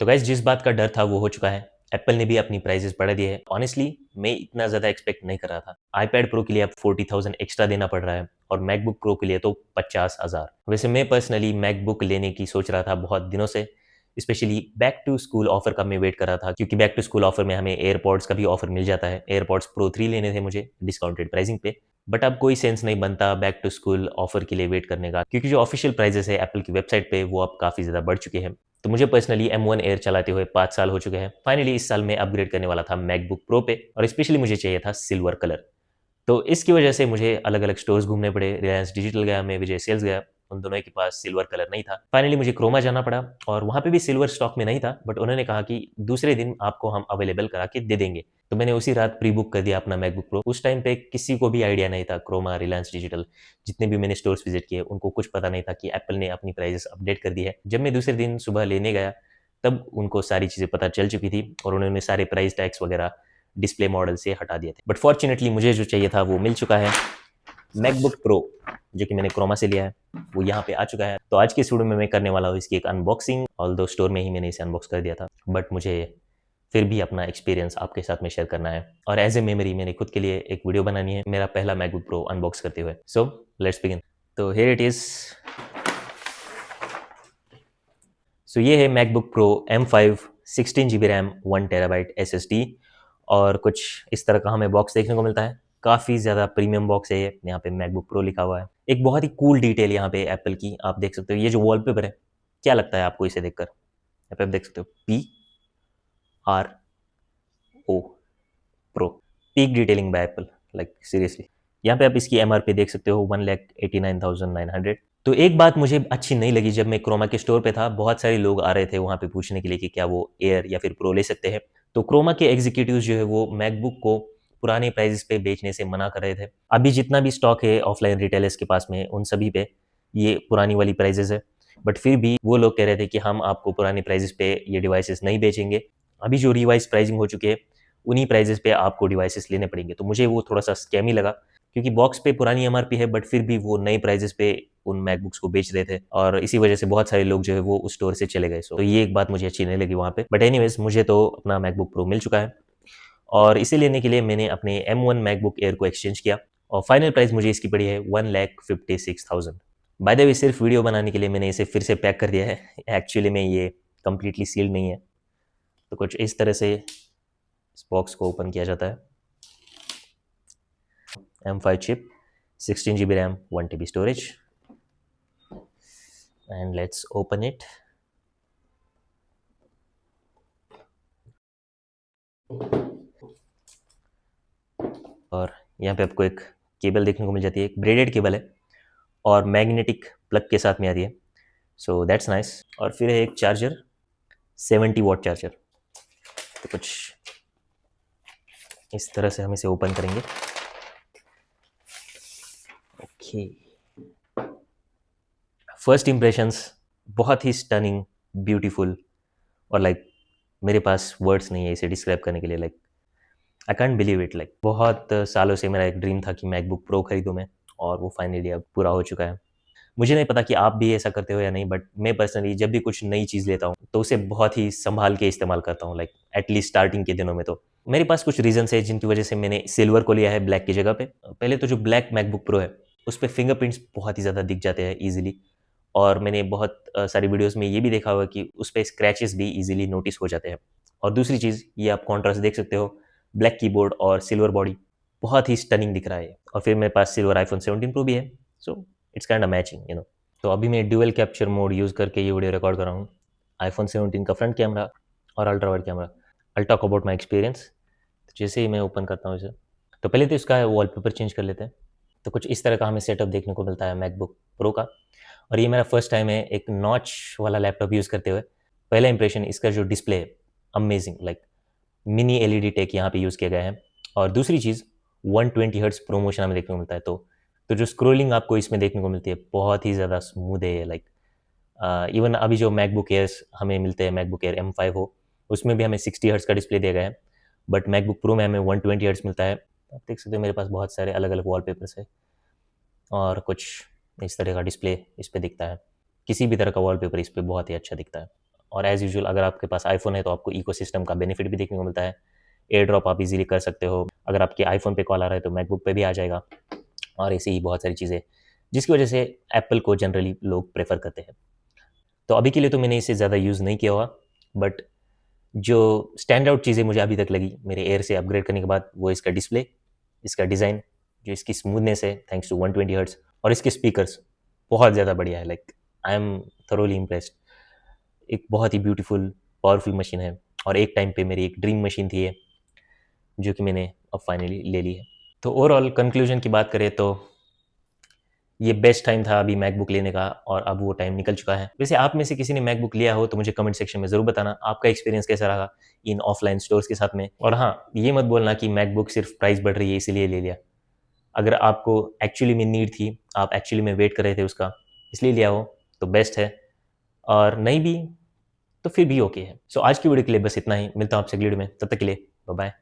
तो गाइस जिस बात का डर था वो हो चुका है। एप्पल ने भी अपनी प्राइसेस बढ़ा दिए हैं। ऑनेस्टली मैं इतना ज़्यादा एक्सपेक्ट नहीं कर रहा था। आईपैड प्रो के लिए अब 40,000 एक्स्ट्रा देना पड़ रहा है और मैकबुक प्रो के लिए तो 50,000। वैसे मैं पर्सनली मैकबुक लेने की सोच रहा था बहुत दिनों से। Specially back to school offer का मैं वेट कर रहा था, क्योंकि बैक टू स्कूल ऑफर में हमें एयरपॉड्स का भी ऑफर मिल जाता है। एयरपॉड्स प्रो 3 लेने थे मुझे डिस्काउंटेड प्राइसिंग पे। बट अब कोई सेंस नहीं बनता बैक टू स्कूल ऑफर के लिए वेट करने का, क्योंकि जो ऑफिशियल प्राइजेस है एप्पल की वेबसाइट पे वो अब काफ़ी ज़्यादा बढ़ चुके हैं। तो मुझे पर्सनली M1 एयर चलाते हुए 5 साल हो चुके हैं। फाइनली इस साल मैं अपग्रेड करने वाला था मैकबुक प्रो पे, और स्पेशली मुझे चाहिए था सिल्वर कलर। तो इसकी वजह से मुझे अलग-अलग स्टोर्स घूमने पड़े। रिलायंस डिजिटल गया मैं, विजय सेल्स गया, उन दोनों के पास सिल्वर कलर नहीं था। फाइनली मुझे क्रोमा जाना पड़ा और वहाँ पे भी सिल्वर स्टॉक में नहीं था, बट उन्होंने कहा कि दूसरे दिन आपको हम अवेलेबल करा के दे देंगे। तो मैंने उसी रात प्री बुक कर दिया अपना मैकबुक प्रो। उस टाइम पे किसी को भी आइडिया नहीं था, क्रोमा, रिलायंस डिजिटल, जितने भी मैंने स्टोर्स विजिट किए उनको कुछ पता नहीं था कि एप्पल ने अपनी प्राइसेस अपडेट कर दी है। जब मैं दूसरे दिन सुबह लेने गया तब उनको सारी चीज़ें पता चल चुकी थी और उन्होंने सारे प्राइस टैग्स वगैरह डिस्प्ले मॉडल से हटा दिए थे। बट फॉर्चुनेटली मुझे जो चाहिए था वो मिल चुका है। मैकबुक प्रो जो कि मैंने क्रोमा से लिया है वो यहाँ पे आ चुका है। तो आज के इस वीडियो में मैं करने वाला हूँ इसकी एक अनबॉक्सिंग। ऑल्दो स्टोर में ही मैंने इसे अनबॉक्स कर दिया था, बट मुझे फिर भी अपना एक्सपीरियंस आपके साथ में शेयर करना है और एज ए मेमोरी मैंने खुद के लिए एक वीडियो बनानी है मेरा पहला मैकबुक प्रो अनबॉक्स करते हुए। So let's begin. तो हियर इट इज। सो ये है MacBook pro M5 16 GB RAM 1 TB SSD और कुछ इस तरह का हमें बॉक्स देखने को मिलता है। काफ़ी ज़्यादा प्रीमियम बॉक्स है ये। यहाँ पे मैकबुक प्रो लिखा हुआ है। एक बहुत ही कूल डिटेल यहाँ पे एप्पल की आप देख सकते हो। ये जो वॉलपेपर है, क्या लगता है आपको इसे देखकर? यहाँ पे आप देख सकते हो PRO pro, peak detailing bye Apple, like seriously. यहाँ पे आप इसकी MRP देख सकते हो 1,89,900। तो एक बात मुझे अच्छी नहीं लगी, जब मैं क्रोमा के स्टोर पे था बहुत सारे लोग आ रहे थे वहाँ पे पूछने के लिए कि क्या वो एयर या फिर प्रो ले सकते हैं। तो क्रोमा के एग्जीक्यूटिव जो है वो मैकबुक को पुराने प्राइसेस पे बेचने से मना कर रहे थे। अभी जितना भी स्टॉक है ऑफलाइन रिटेलर्स के पास में उन सभी पे ये पुरानी वाली प्राइसेस है, बट फिर भी वो लोग कह रहे थे कि हम आपको पुराने प्राइसेस पे ये डिवाइसेस नहीं बेचेंगे। अभी जो रिवाइज प्राइसिंग हो चुकी है उन्हीं प्राइजेस पे आपको डिवाइसेस लेने पड़ेंगे। तो मुझे वो थोड़ा सा स्कैम ही लगा, क्योंकि बॉक्स पे पुरानी MRP है बट फिर भी वो नए प्राइजेस पे उन मैकबुक्स को बेच रहे थे और इसी वजह से बहुत सारे लोग जो है वो उस स्टोर से चले गए। तो ये एक बात मुझे अच्छी नहीं लगी वहाँ पे। बट एनीवेज मुझे तो अपना मैकबुक प्रो मिल चुका है और इसे लेने के लिए मैंने अपने M1 मैकबुक एयर को एक्सचेंज किया और फाइनल प्राइस मुझे इसकी पड़ी है 1,56,000। बाय द वे सिर्फ वीडियो बनाने के लिए मैंने इसे फिर से पैक कर दिया है। एक्चुअली में ये कंप्लीटली सील्ड नहीं है। तो कुछ इस तरह से इस बॉक्स को ओपन किया जाता है। M5 chip, 16 GB RAM, 1 TB storage, and let's open it. और यहाँ पे आपको एक केबल देखने को मिल जाती है, एक ब्रेडेड केबल है और मैग्नेटिक प्लग के साथ में आती है। So that's nice. और फिर है एक चार्जर, 70 W चार्जर। तो कुछ इस तरह से हम इसे ओपन करेंगे। ओके, फर्स्ट इम्प्रेशंस बहुत ही स्टनिंग, ब्यूटीफुल और लाइक मेरे पास वर्ड्स नहीं है इसे डिस्क्राइब करने के लिए। Like I can't believe it. Like बहुत सालों से मेरा एक ड्रीम था कि मैकबुक प्रो खरीदूं मैं, और वो फाइनली अब पूरा हो चुका है। मुझे नहीं पता कि आप भी ऐसा करते हो या नहीं, बट मैं पर्सनली जब भी कुछ नई चीज़ लेता हूँ तो उसे बहुत ही संभाल के इस्तेमाल करता हूँ। लाइक एटलीस्ट स्टार्टिंग के दिनों में तो मेरे पास कुछ रीजंस है जिनकी वजह से मैंने सिल्वर को लिया है ब्लैक की जगह पे। पहले तो जो ब्लैक मैकबुक प्रो है उस पर फिंगरप्रिंट्स बहुत ही ज़्यादा दिख जाते हैं ईजिली, और मैंने बहुत सारी वीडियोस में ये भी देखा हुआ कि उस पर स्क्रैचेस भी ईजिली नोटिस हो जाते हैं। और दूसरी चीज़, ये आप कॉन्ट्रास्ट देख सकते हो, ब्लैक कीबोर्ड और सिल्वर बॉडी, बहुत ही स्टनिंग दिख रहा है। और फिर मेरे पास सिल्वर iPhone 17 प्रो भी है, so it's kind of matching, you know. तो अभी मैं ड्यूअल कैप्चर मोड यूज़ करके ये वीडियो रिकॉर्ड कर रहा हूँ। iPhone 17 का फ्रंट कैमरा और ultra wide camera. I talk about my experience. जैसे ही मैं ओपन करता हूँ इसे, तो पहले तो इसका वॉलपेपर चेंज कर लेते हैं। तो कुछ इस तरह का हमें सेटअप देखने को मिलता है मैकबुक प्रो का। और ये मेरा फर्स्ट टाइम है एक नॉच वाला लैपटॉप यूज़ करते हुए। पहला इंप्रेशन, इसका जो डिस्प्ले है amazing, like mini LED tech यहाँ पे यूज़ किया गया है। और दूसरी चीज़, 120 हर्ट्ज प्रोमोशन हमें देखने को मिलता है। तो जो स्क्रोलिंग आपको इसमें देखने को मिलती है बहुत ही ज़्यादा स्मूथ है। लाइक इवन अभी जो मैकबुक एयर्स हमें मिलते हैं, मैकबुक एयर M5 हो, उसमें भी हमें 60 हर्ट्ज का डिस्प्ले दिया गया है, बट मैकबुक प्रो में हमें 120 हर्ट्ज मिलता है। आप देख सकते हो मेरे पास बहुत सारे अलग अलग वॉलपेपर्स है और कुछ इस तरह का डिस्प्ले इस पर दिखता है। किसी भी तरह का वॉलपेपर इस पर बहुत ही अच्छा दिखता है। और एज़ यूजुअल अगर आपके पास आईफोन है तो आपको इकोसिस्टम का बेनिफिट भी देखने को मिलता है। एयर ड्रॉप आप इजीली कर सकते हो। अगर आपके आईफोन पे कॉल आ रहा है तो मैकबुक पे भी आ जाएगा, और ऐसी ही बहुत सारी चीज़ें जिसकी वजह से एप्पल को जनरली लोग प्रेफर करते हैं। तो अभी के लिए तो मैंने इसे ज़्यादा यूज़ नहीं किया हुआ, बट जो स्टैंड आउट चीज़ें मुझे अभी तक लगी मेरे एयर से अपग्रेड करने के बाद, वो इसका डिस्प्ले, इसका डिज़ाइन, जो इसकी स्मूथनेस है थैंक्स टू 120 हर्ट्ज़, और इसके स्पीकर्स बहुत ज़्यादा बढ़िया है। Like I am thoroughly impressed. एक बहुत ही ब्यूटीफुल पावरफुल मशीन है, और एक टाइम पे मेरी एक ड्रीम मशीन थी ये, जो कि मैंने अब फाइनली ले ली है। तो ओवरऑल कंक्लूजन की बात करें तो ये बेस्ट टाइम था अभी मैकबुक लेने का, और अब वो टाइम निकल चुका है। वैसे आप में से किसी ने मैकबुक लिया हो तो मुझे कमेंट सेक्शन में ज़रूर बताना आपका एक्सपीरियंस कैसा रहा इन ऑफलाइन स्टोर्स के साथ में। और हाँ, ये मत बोलना कि मैकबुक सिर्फ प्राइस बढ़ रही है इसीलिए ले लिया। अगर आपको एक्चुअली में नीड थी, आप एक्चुअली में वेट कर रहे थे उसका, इसलिए लिया हो तो बेस्ट है, और नहीं भी तो फिर भी ओके है। सो आज की वीडियो के लिए बस इतना ही। मिलता हूँ आपसे अगली वीडियो में, तब तक के लिए बाय बाय।